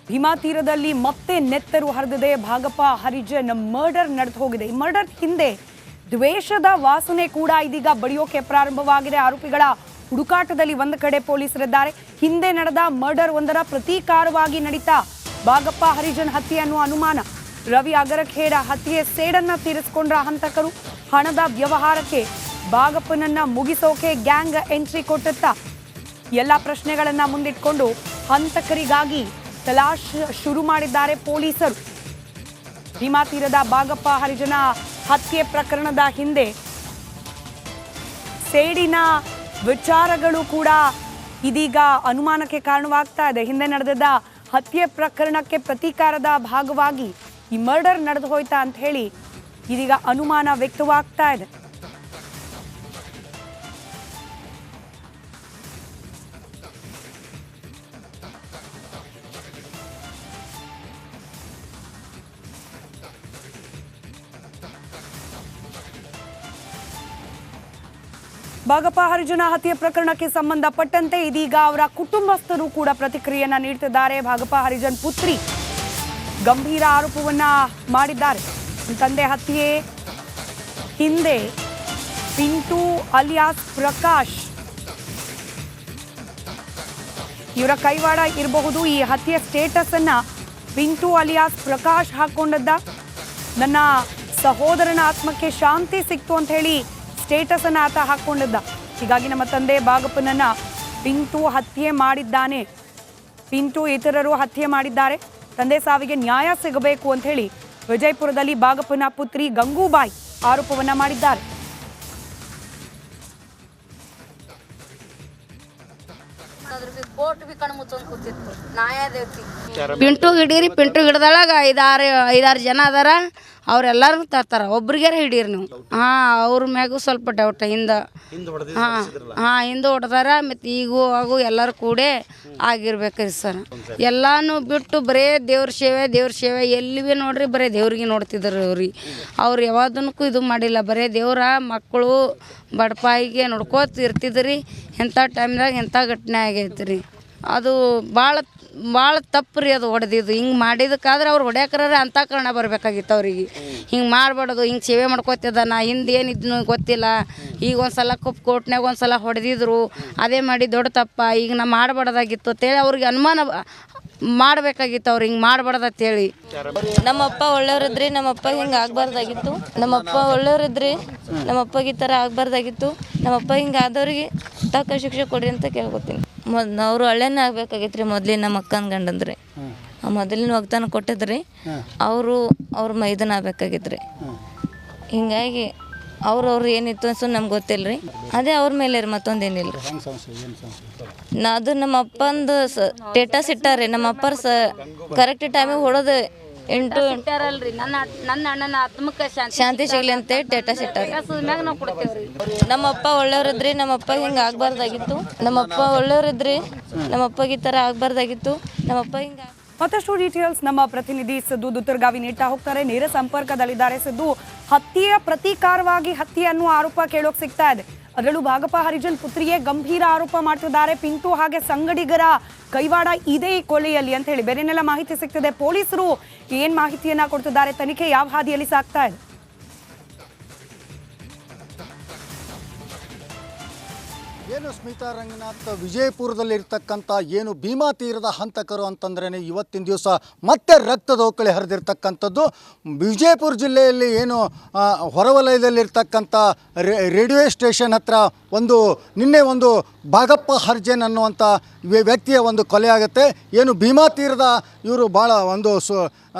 ಭೀಮಾ ತೀರದಲ್ಲಿ ಮತ್ತೆ ನೆತ್ತರು ಹರಿದಿದೆ. ಭಾಗಪ್ಪ ಹರಿಜನ್ ಮರ್ಡರ್ ನಡೆದು ಹೋಗಿದೆ. ಈ ಮರ್ಡರ್ ಹಿಂದೆ ದ್ವೇಷದ ವಾಸನೆ ಕೂಡ ಇದೀಗ ಬಡಿಯೋಕೆ ಪ್ರಾರಂಭವಾಗಿದೆ. ಆರೋಪಿಗಳ ಹುಡುಕಾಟದಲ್ಲಿ ಒಂದು ಕಡೆ ಪೊಲೀಸರಿದ್ದಾರೆ. ಹಿಂದೆ ನಡೆದ ಮರ್ಡರ್ ಒಂದರ ಪ್ರತೀಕಾರವಾಗಿ ನಡೀತಾ ಭಾಗಪ್ಪ ಹರಿಜನ್ ಹತ್ಯೆ ಅನ್ನುವ ಅನುಮಾನ. ರವಿ ಅಗರಖೇಡ ಹತ್ಯೆ ಸೇಡನ್ನ ತೀರಿಸಿಕೊಂಡ್ರ ಹಂತಕರು. ಹಣದ ವ್ಯವಹಾರಕ್ಕೆ ಭಾಗಪ್ಪನನ್ನ ಮುಗಿಸೋಕೆ ಗ್ಯಾಂಗ್ ಎಂಟ್ರಿ ಕೊಟ್ಟತ್ತ. ಎಲ್ಲ ಪ್ರಶ್ನೆಗಳನ್ನ ಮುಂದಿಟ್ಕೊಂಡು ಹಂತಕರಿಗಾಗಿ ತಲಾಶ್ ಶುರು ಮಾಡಿದ್ದಾರೆ ಪೊಲೀಸರು. ಭೀಮಾ ತೀರದ ಭಾಗಪ್ಪ ಹರಿಜನ ಹತ್ಯೆ ಪ್ರಕರಣದ ಹಿಂದೆ ಸೇಡಿನ ವಿಚಾರಗಳು ಕೂಡ ಇದೀಗ ಅನುಮಾನಕ್ಕೆ ಕಾರಣವಾಗ್ತಾ ಇದೆ. ಹಿಂದೆ ನಡೆದ ಹತ್ಯೆ ಪ್ರಕರಣಕ್ಕೆ ಪ್ರತೀಕಾರದ ಭಾಗವಾಗಿ ಈ ಮರ್ಡರ್ ನಡೆದು ಹೋಯ್ತಾ ಅಂತ ಹೇಳಿ ಇದೀಗ ಅನುಮಾನ ವ್ಯಕ್ತವಾಗ್ತಾ ಇದೆ. ಭಾಗಪ್ಪ ಹರಿಜನ ಹತ್ಯೆ ಪ್ರಕರಣಕ್ಕೆ ಸಂಬಂಧಪಟ್ಟಂತೆ ಇದೀಗ ಅವರ ಕುಟುಂಬಸ್ಥರು ಕೂಡ ಪ್ರತಿಕ್ರಿಯೆಯನ್ನ ನೀಡುತ್ತಿದ್ದಾರೆ. ಭಾಗಪ್ಪ ಹರಿಜನ್ ಪುತ್ರಿ ಗಂಭೀರ ಆರೋಪವನ್ನ ಮಾಡಿದ್ದಾರೆ. ತಂದೆ ಹತ್ಯೆ ಹಿಂದೆ ಪಿಂಟು ಅಲಿಯಾಸ್ ಪ್ರಕಾಶ್ ಇವರ ಕೈವಾಡ ಇರಬಹುದು. ಈ ಹತ್ಯೆ ಸ್ಟೇಟಸ್ ಅನ್ನ ಪಿಂಟು ಅಲಿಯಾಸ್ ಪ್ರಕಾಶ್ ಹಾಕೊಂಡದ್ದ. ನನ್ನ ಸಹೋದರನ ಆತ್ಮಕ್ಕೆ ಶಾಂತಿ ಸಿಕ್ತು ಅಂತ ಹೇಳಿ ಸ್ಟೇಟಸ್ ಅನ್ನ ಆತ ಹಾಕೊಂಡಿದ್ದ. ಹೀಗಾಗಿ ನಮ್ಮ ತಂದೆ ಭಾಗಪ್ಪನನ್ನ ಪಿಂಟು ಹತ್ಯೆ ಮಾಡಿದ್ದಾನೆ, ಪಿಂಟು ಇತರರು ಹತ್ಯೆ ಮಾಡಿದ್ದಾರೆ, ತಂದೆ ಸಾವಿಗೆ ನ್ಯಾಯ ಸಿಗಬೇಕು ಅಂತ ಹೇಳಿ ವಿಜಯಪುರದಲ್ಲಿ ಭಾಗಪ್ಪನ ಪುತ್ರಿ ಗಂಗೂಬಾಯಿ ಆರೋಪವನ್ನ ಮಾಡಿದ್ದಾರೆ. ಪಿಂಟು ಹಿಡೀರಿ, ಪಿಂಟು ಹಿಡ್ದೊಳಗೆ ಐದಾರು ಜನ ಅದಾರ. ಅವ್ರೆಲ್ಲರೂ ತರ್ತಾರ. ಒಬ್ರಿಗಾರ ಹಿಡೀರಿ ನೀವು. ಅವ್ರ ಮ್ಯಾಗೂ ಸ್ವಲ್ಪ ಡೌಟ್ ಹಿಂದೆ ಹಿಂದೆ ಹೊಡೆದಾರ. ಮತ್ತು ಈಗೂ ಹಾಗೂ ಎಲ್ಲರೂ ಕೂಡೇ ಆಗಿರ್ಬೇಕ್ರಿ ಸರ್. ಎಲ್ಲಾನು ಬಿಟ್ಟು ಬರೇ ದೇವ್ರ ಸೇವೆ ಎಲ್ಲಿ ಭೀ ನೋಡ್ರಿ ಬರೀ ದೇವ್ರಿಗೆ ನೋಡ್ತಿದ್ರು ಅವ್ರಿಗೆ. ಅವ್ರು ಯಾವ್ದನ್ನಕ್ಕೂ ಇದು ಮಾಡಿಲ್ಲ. ಬರೀ ದೇವ್ರ ಮಕ್ಕಳು ಬಡಪಾಯಿಗೆ ನೋಡ್ಕೋತ ಇರ್ತಿದ್ರಿ. ಇಂಥ ಟೈಮ್ದಾಗ ಇಂಥ ಘಟನೆ ಆಗೈತೆ ರೀ. ಅದು ಭಾಳ ತಪ್ಪು ರೀ ಅದು ಹೊಡೆದಿದ್ದು. ಹಿಂಗೆ ಮಾಡಿದಕ್ಕಾದ್ರೆ ಅವ್ರು ಹೊಡ್ಯಾಕ್ರ ಅಂತ ಕಾರಣ ಬರಬೇಕಾಗಿತ್ತು ಅವ್ರಿಗೆ. ಹಿಂಗೆ ಮಾಡಬಾರ್ದು. ಹಿಂಗೆ ಸೇವೆ ಮಾಡ್ಕೋತಿದ್ದ. ನಾ ಹಿಂದೆ ಏನಿದ್ನು ಗೊತ್ತಿಲ್ಲ. ಈಗ ಒಂದು ಸಲ ಕೋರ್ಟ್ನಾಗ ಒಂದು ಸಲ ಹೊಡೆದಿದ್ರು. ಅದೇ ಮಾಡಿ ದೊಡ್ಡ ತಪ್ಪ. ಈಗ ನಾ ಮಾಡಬಾರ್ದಾಗಿತ್ತು ಅಂತೇಳಿ ಅವ್ರಿಗೆ ಅನುಮಾನ ಮಾಡಬೇಕಾಗಿತ್ತು. ಅವ್ರು ಹಿಂಗೆ ಮಾಡಬಾರ್ದಂತೇಳಿ. ನಮ್ಮಪ್ಪ ಒಳ್ಳೆಯವ್ರಿದ್ರಿ. ನಮ್ಮಪ್ಪ ಹಿಂಗೆ ಆಗಬಾರ್ದಾಗಿತ್ತು. ನಮ್ಮಪ್ಪ ಒಳ್ಳೆಯವ್ರಿದ್ರಿ. ನಮ್ಮಪ್ಪಗೆ ಈ ಥರ ಆಗಬಾರ್ದಾಗಿತ್ತು. ನಮ್ಮಪ್ಪ ಹಿಂಗೆ ಆದವ್ರಿಗೆ ತಕ್ಕ ಶಿಕ್ಷೆ ಕೊಡ್ರಿ ಅಂತ ಕೇಳ್ಕೊತೀನಿ. ಅವರು ಹಳ್ಳೆನೇ ಆಗ್ಬೇಕಾಗಿತ್ತು ರೀ. ಮೊದಲಿನ ನಮ್ಮ ಅಕ್ಕನ ಗಂಡಂದ್ರಿ ಮೊದಲಿನ ವಾಗ್ದಾನ ಕೊಟ್ಟಿದ್ರಿ. ಅವ್ರ ಮೈದಾನ ಆಗ್ಬೇಕಾಗಿತ್ತು ರೀ. ಹಿಂಗಾಗಿ ಅವ್ರವ್ರು ಏನಿತ್ತು ಅನ್ಸು ನಮ್ಗೆ ಗೊತ್ತಿಲ್ಲ ರೀ. ಅದೇ ಅವ್ರ ಮೇಲೆ ರೀ, ಮತ್ತೊಂದೇನಿಲ್ಲ ರೀ. ಅದು ನಮ್ಮ ಅಪ್ಪಂದು ಸ್ಟೇಟಸ್ ಇಟ್ಟಾರ್ರಿ. ನಮ್ಮ ಅಪ್ಪರ ಕರೆಕ್ಟ್ ಟೈಮಿಗೆ ಹೊಡೋದು ಇಟ್ಟಾರಲ್ರಿ. ನನ್ನ ಅಣ್ಣನ ಆತ್ಮಕ್ಕೆ ಶಾಂತಿ ಸಿಗ್ಲಿ ಅಂತ ಸ್ಟೇಟಸ್ ಇಟ್ಟಾರ. ನಾವು ಕೊಡ್ತೇವ್ರಿ. ನಮ್ಮಪ್ಪ ಒಳ್ಳೆಯವ್ರಿದ್ರಿ. ನಮ್ಮಪ್ಪ ಹಿಂಗೆ ಆಗಬಾರ್ದಾಗಿತ್ತು. ನಮ್ಮಪ್ಪ ಒಳ್ಳೆಯವ್ರಿದ್ರಿ. ನಮ್ಮಪ್ಪಗೆ ಈ ಥರ ಆಗಬಾರ್ದಾಗಿತ್ತು. ನಮ್ಮಪ್ಪ ಹಿಂಗೆ ಮತ್ತಷ್ಟು ಡೀಟೇಲ್ಸ್ ನಮ್ಮ ಪ್ರತಿನಿಧಿ ಸಿದ್ದು ದುತ್ತರ್ಗಾವಿ ನೀಡ್ತಾ ಹೋಗ್ತಾರೆ. ನೇರ ಸಂಪರ್ಕದಲ್ಲಿದ್ದಾರೆ ಸಿದ್ದು. ಹತ್ಯೆಯ ಪ್ರತೀಕಾರವಾಗಿ ಹತ್ಯೆ ಅನ್ನುವ ಆರೋಪ ಕೇಳೋಕೆ ಸಿಗ್ತಾ ಇದೆ. ಅದರಲ್ಲೂ ಭಾಗಪ್ಪ ಹರಿಜನ್ ಪುತ್ರಿಯೇ ಗಂಭೀರ ಆರೋಪ ಮಾಡ್ತಿದ್ದಾರೆ. ಪಿಂಟು ಹಾಗೆ ಸಂಗಡಿಗರ ಕೈವಾಡ ಇದೆ ಈ ಕೊಲೆಯಲ್ಲಿ ಅಂತ ಹೇಳಿ ಬೇರೆನೆಲ್ಲ ಮಾಹಿತಿ ಸಿಗ್ತಿದೆ. ಪೊಲೀಸರು ಏನ್ ಮಾಹಿತಿಯನ್ನ ಕೊಡ್ತಿದ್ದಾರೆ? ತನಿಖೆ ಯಾವ ಹಾದಿಯಲ್ಲಿ ಸಾಗ್ತಾ ಇದೆ? ಏನು ಸ್ಮಿತಾ ರಂಗನಾಥ್, ವಿಜಯಪುರದಲ್ಲಿರ್ತಕ್ಕಂಥ ಏನು ಭೀಮಾ ತೀರದ ಹಂತಕರು ಅಂತಂದ್ರೇ ಇವತ್ತಿನ ದಿವಸ ಮತ್ತೆ ರಕ್ತದೋಕಳಿ ಹರಿದಿರ್ತಕ್ಕಂಥದ್ದು. ವಿಜಯಪುರ ಜಿಲ್ಲೆಯಲ್ಲಿ ಏನು ಹೊರವಲಯದಲ್ಲಿರ್ತಕ್ಕಂಥ ರೇಡಿಯೋ ಸ್ಟೇಷನ್ ಹತ್ರ ನಿನ್ನೆ ಒಂದು ಭಾಗಪ್ಪ ಹರಿಜನ್ ಅನ್ನುವಂಥ ವ್ಯಕ್ತಿಯ ಒಂದು ಕೊಲೆ ಆಗುತ್ತೆ. ಏನು ಭೀಮಾ ತೀರದ ಇವರು ಭಾಳ ಒಂದು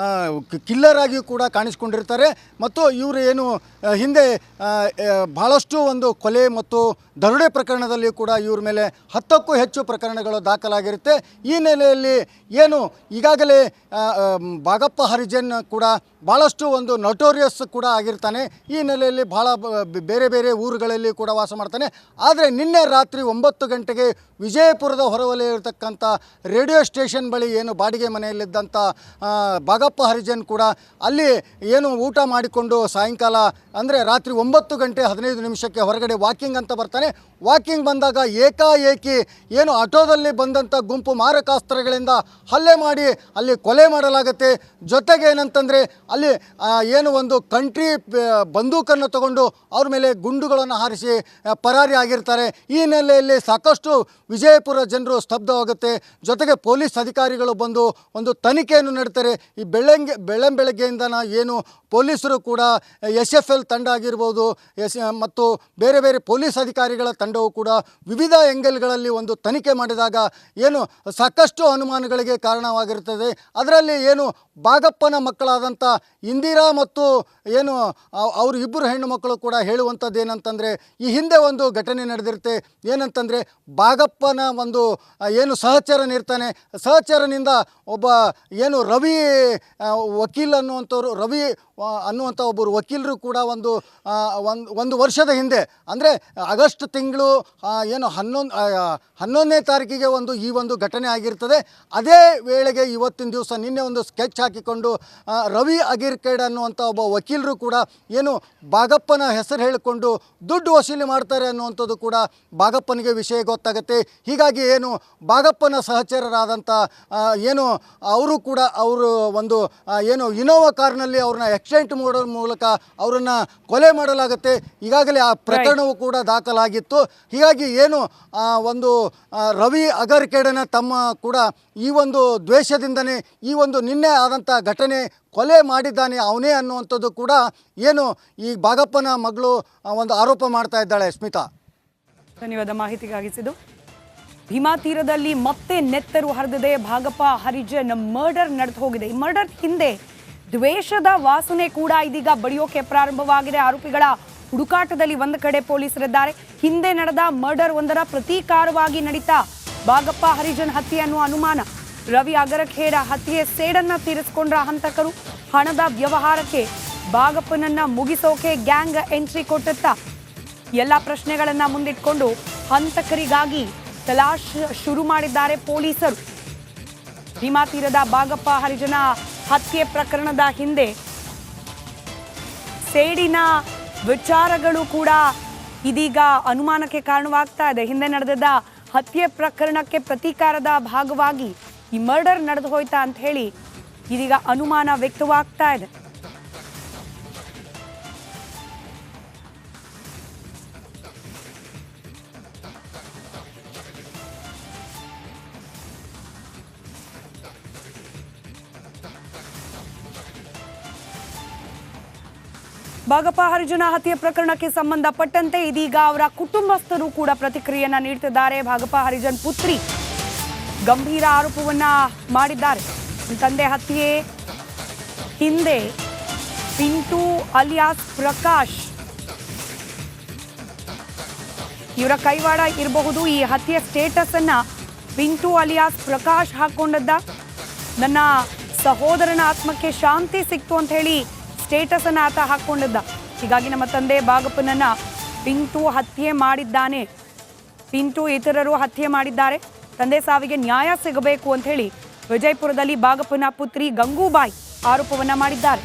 ಕಿಲ್ಲರ್ ಆಗಿ ಕೂಡ ಕಾಣಿಸ್ಕೊಂಡಿರ್ತಾರೆ. ಮತ್ತು ಇವರು ಏನು ಹಿಂದೆ ಭಾಳಷ್ಟು ಒಂದು ಕೊಲೆ ಮತ್ತು ದರೋಡೆ ಪ್ರಕರಣದಲ್ಲಿ ಕೂಡ ಇವ್ರ ಮೇಲೆ 10ಕ್ಕೂ ಹೆಚ್ಚು ಪ್ರಕರಣಗಳು ದಾಖಲಾಗಿರುತ್ತೆ. ಈ ನೆಲೆಯಲ್ಲಿ ಏನು ಈಗಾಗಲೇ ಭಾಗಪ್ಪ ಹರಿಜನ್ ಕೂಡ ಭಾಳಷ್ಟು ಒಂದು ನೊಟೋರಿಯಸ್ ಕೂಡ ಆಗಿರ್ತಾನೆ. ಈ ನೆಲೆಯಲ್ಲಿ ಭಾಳ ಬೇರೆ ಬೇರೆ ಊರುಗಳಲ್ಲಿ ಕೂಡ ವಾಸ ಮಾಡ್ತಾನೆ. ಆದರೆ ನಿನ್ನೆ ರಾತ್ರಿ 9 ಗಂಟೆಗೆ ವಿಜಯಪುರದ ಹೊರವಲಯ ಇರತಕ್ಕಂಥ ರೇಡಿಯೋ ಸ್ಟೇಷನ್ ಬಳಿ ಏನು ಬಾಡಿಗೆ ಮನೆಯಲ್ಲಿದ್ದಂಥ ಭಾಗಪ್ಪ ಭಾಗಪ್ಪ ಹರಿಜನ್ ಕೂಡ ಅಲ್ಲಿ ಏನು ಊಟ ಮಾಡಿಕೊಂಡು ಸಾಯಂಕಾಲ ಅಂದರೆ ರಾತ್ರಿ 9 ಗಂಟೆ 15 ನಿಮಿಷಕ್ಕೆ ಹೊರಗಡೆ ವಾಕಿಂಗ್ ಅಂತ ಬರ್ತಾನೆ. ವಾಕಿಂಗ್ ಬಂದಾಗ ಏಕಾಏಕಿ ಏನು ಆಟೋದಲ್ಲಿ ಬಂದಂಥ ಗುಂಪು ಮಾರಕಾಸ್ತ್ರಗಳಿಂದ ಹಲ್ಲೆ ಮಾಡಿ ಅಲ್ಲಿ ಕೊಲೆ ಮಾಡಲಾಗುತ್ತೆ. ಜೊತೆಗೆ ಏನಂತಂದರೆ ಅಲ್ಲಿ ಏನು ಒಂದು ಕಂಟ್ರಿ ಬಂದೂಕನ್ನು ತಗೊಂಡು ಅವ್ರ ಮೇಲೆ ಗುಂಡುಗಳನ್ನು ಹಾರಿಸಿ ಪರಾರಿ ಆಗಿರ್ತಾರೆ. ಈ ಹಿನ್ನೆಲೆಯಲ್ಲಿ ಸಾಕಷ್ಟು ವಿಜಯಪುರ ಜನರು ಸ್ತಬ್ಧವಾಗುತ್ತೆ. ಜೊತೆಗೆ ಪೊಲೀಸ್ ಅಧಿಕಾರಿಗಳು ಬಂದು ಒಂದು ತನಿಖೆಯನ್ನು ನಡೆಸ್ತಾರೆ. ಈ ಬೆಳಗ್ಗೆಯಿಂದನ ಏನು ಪೊಲೀಸರು ಕೂಡ SFL ತಂಡ ಆಗಿರ್ಬೋದು ಮತ್ತು ಬೇರೆ ಬೇರೆ ಪೊಲೀಸ್ ಅಧಿಕಾರಿಗಳ ತಂಡವು ಕೂಡ ವಿವಿಧ ಎಂಗಲ್ಗಳಲ್ಲಿ ಒಂದು ತನಿಖೆ ಮಾಡಿದಾಗ ಏನು ಸಾಕಷ್ಟು ಅನುಮಾನಗಳಿಗೆ ಕಾರಣವಾಗಿರುತ್ತದೆ. ಅದರಲ್ಲಿ ಏನು ಭಾಗಪ್ಪನ ಮಕ್ಕಳಾದಂಥ ಇಂದಿರಾ ಮತ್ತು ಏನು ಅವರು ಇಬ್ಬರು ಹೆಣ್ಣು ಮಕ್ಕಳು ಕೂಡ ಹೇಳುವಂಥದ್ದು ಏನಂತಂದರೆ ಈ ಹಿಂದೆ ಒಂದು ಘಟನೆ ನಡೆದಿರುತ್ತೆ. ಏನಂತಂದರೆ ಭಾಗಪ್ಪನ ಒಂದು ಏನು ಸಹಚರನಿರ್ತಾನೆ, ಸಹಚರನಿಂದ ಒಬ್ಬ ಏನು ರವಿ ವಕೀಲ್ ಅನ್ನುವಂಥವ್ರು ರವಿ ಅನ್ನುವಂಥ ಒಬ್ಬರು ವಕೀಲರು ಕೂಡ ಒಂದು ವರ್ಷದ ಹಿಂದೆ ಅಂದರೆ ಆಗಸ್ಟ್ ತಿಂಗಳು ಏನು 11ನೇ ತಾರೀಕಿಗೆ ಈ ಒಂದು ಘಟನೆ ಆಗಿರ್ತದೆ. ಅದೇ ವೇಳೆಗೆ ಇವತ್ತಿನ ದಿವಸ ನಿನ್ನೆ ಒಂದು ಸ್ಕೆಚ್ ಹಾಕಿಕೊಂಡು ರವಿ ಅಗಿರ್ಕೇಡ್ ಅನ್ನುವಂಥ ಒಬ್ಬ ವಕೀಲರು ಕೂಡ ಏನು ಭಾಗಪ್ಪನ ಹೆಸರು ಹೇಳಿಕೊಂಡು ದುಡ್ಡು ವಸೂಲಿ ಮಾಡ್ತಾರೆ ಅನ್ನುವಂಥದ್ದು ಕೂಡ ಭಾಗಪ್ಪನಿಗೆ ವಿಷಯ ಗೊತ್ತಾಗುತ್ತೆ. ಹೀಗಾಗಿ ಏನು ಭಾಗಪ್ಪನ ಸಹಚರರಾದಂಥ ಏನು ಅವರು ಕೂಡ ಅವರು ಒಂದು ಏನು ಇನೋವಾ ಕಾರ್ನಲ್ಲಿ ಅವ್ರನ್ನ ಆಕ್ಸಿಡೆಂಟ್ ಮಾಡೋ ಮೂಲಕ ಅವರನ್ನು ಕೊಲೆ ಮಾಡಲಾಗುತ್ತೆ. ಈಗಾಗಲೇ ಆ ಪ್ರಕರಣವು ಕೂಡ ದಾಖಲಾಗಿತ್ತು. ಹೀಗಾಗಿ ಏನು ಒಂದು ರವಿ ಅಗರ್ಕೇಡನ ತಮ್ಮ ಕೂಡ ಈ ಒಂದು ದ್ವೇಷದಿಂದನೇ ಈ ಒಂದು ನಿನ್ನೆ ಆದಂಥ ಘಟನೆ ಕೊಲೆ ಮಾಡಿದ್ದಾನೆ ಅವನೇ ಅನ್ನುವಂಥದ್ದು ಕೂಡ ಏನು ಈ ಭಾಗಪ್ಪನ ಮಗಳು ಒಂದು ಆರೋಪ ಮಾಡ್ತಾ ಇದ್ದಾಳೆ. ಸ್ಮಿತಾ, ಧನ್ಯವಾದ ಮಾಹಿತಿಗಾಗಿಸಿದ್ದು. ಭೀಮಾ ತೀರದಲ್ಲಿ ಮತ್ತೆ ನೆತ್ತರು ಹರಿದಿದೆ. ಭಾಗಪ್ಪ ಹರಿಜನ್ ಮರ್ಡರ್ ನಡೆದು ಹೋಗಿದೆ. ಈ ಮರ್ಡರ್ ಹಿಂದೆ ದ್ವೇಷದ ವಾಸನೆ ಕೂಡ ಇದೀಗ ಬಡಿಯೋಕೆ ಪ್ರಾರಂಭವಾಗಿದೆ. ಆರೋಪಿಗಳ ಹುಡುಕಾಟದಲ್ಲಿ ಒಂದು ಕಡೆ ಪೊಲೀಸರಿದ್ದಾರೆ. ಹಿಂದೆ ನಡೆದ ಮರ್ಡರ್ ಒಂದರ ಪ್ರತೀಕಾರವಾಗಿ ನಡೀತಾ ಭಾಗಪ್ಪ ಹರಿಜನ್ ಹತ್ಯೆ ಅನ್ನುವ ಅನುಮಾನ. ರವಿ ಅಗರಖೇಡ ಹತ್ಯೆ ಸೇಡನ್ನ ತೀರಿಸಿಕೊಂಡ್ರ ಹಂತಕರು. ಹಣದ ವ್ಯವಹಾರಕ್ಕೆ ಭಾಗಪ್ಪನನ್ನ ಮುಗಿಸೋಕೆ ಗ್ಯಾಂಗ್ ಎಂಟ್ರಿ ಕೊಟ್ಟತ್ತ. ಎಲ್ಲ ಪ್ರಶ್ನೆಗಳನ್ನ ಮುಂದಿಟ್ಕೊಂಡು ಹಂತಕರಿಗಾಗಿ ತಲಾಶ್ ಶುರು ಮಾಡಿದ್ದಾರೆ ಪೊಲೀಸರು. ಭೀಮಾ ತೀರದ ಭಾಗಪ್ಪ ಹರಿಜನ ಹತ್ಯೆ ಪ್ರಕರಣದ ಹಿಂದೆ ಸೇಡಿನ ವಿಚಾರಗಳು ಕೂಡ ಇದೀಗ ಅನುಮಾನಕ್ಕೆ ಕಾರಣವಾಗ್ತಾ ಇದೆ. ಹಿಂದೆ ನಡೆದ ಹತ್ಯೆ ಪ್ರಕರಣಕ್ಕೆ ಪ್ರತೀಕಾರದ ಭಾಗವಾಗಿ ಈ ಮರ್ಡರ್ ನಡೆದು ಹೋಯ್ತಾ ಅಂತ ಹೇಳಿ ಇದೀಗ ಅನುಮಾನ ವ್ಯಕ್ತವಾಗ್ತಾ ಇದೆ. ಭಾಗಪ್ಪ ಹರಿಜನ ಹತ್ಯೆ ಪ್ರಕರಣಕ್ಕೆ ಸಂಬಂಧಪಟ್ಟಂತೆ ಇದೀಗ ಅವರ ಕುಟುಂಬಸ್ಥರು ಕೂಡ ಪ್ರತಿಕ್ರಿಯೆಯನ್ನ ನೀಡುತ್ತಿದ್ದಾರೆ. ಭಾಗಪ್ಪ ಹರಿಜನ್ ಪುತ್ರಿ ಗಂಭೀರ ಆರೋಪವನ್ನ ಮಾಡಿದ್ದಾರೆ. ತಂದೆ ಹತ್ಯೆ ಹಿಂದೆ ಪಿಂಟು ಅಲಿಯಾಸ್ ಪ್ರಕಾಶ್ ಇವರ ಕೈವಾಡ ಇರಬಹುದು. ಈ ಹತ್ಯೆ ಸ್ಟೇಟಸ್ ಅನ್ನ ಪಿಂಟು ಅಲಿಯಾಸ್ ಪ್ರಕಾಶ್ ಹಾಕೊಂಡದ್ದ. ನನ್ನ ಸಹೋದರನ ಆತ್ಮಕ್ಕೆ ಶಾಂತಿ ಸಿಕ್ತು ಅಂತ ಹೇಳಿ ಸ್ಟೇಟಸ್ ಅನ್ನ ಆತ ಹಾಕೊಂಡಿದ್ದ. ಹೀಗಾಗಿ ನಮ್ಮ ತಂದೆ ಭಾಗಪ್ಪನನ್ನ ಪಿಂಟು ಹತ್ಯೆ ಮಾಡಿದ್ದಾನೆ, ಪಿಂಟು ಇತರರು ಹತ್ಯೆ ಮಾಡಿದ್ದಾರೆ, ತಂದೆ ಸಾವಿಗೆ ನ್ಯಾಯ ಸಿಗಬೇಕು ಅಂತ ಹೇಳಿ ವಿಜಯಪುರದಲ್ಲಿ ಭಾಗಪ್ಪನ ಪುತ್ರಿ ಗಂಗೂಬಾಯಿ ಆರೋಪವನ್ನ ಮಾಡಿದ್ದಾರೆ.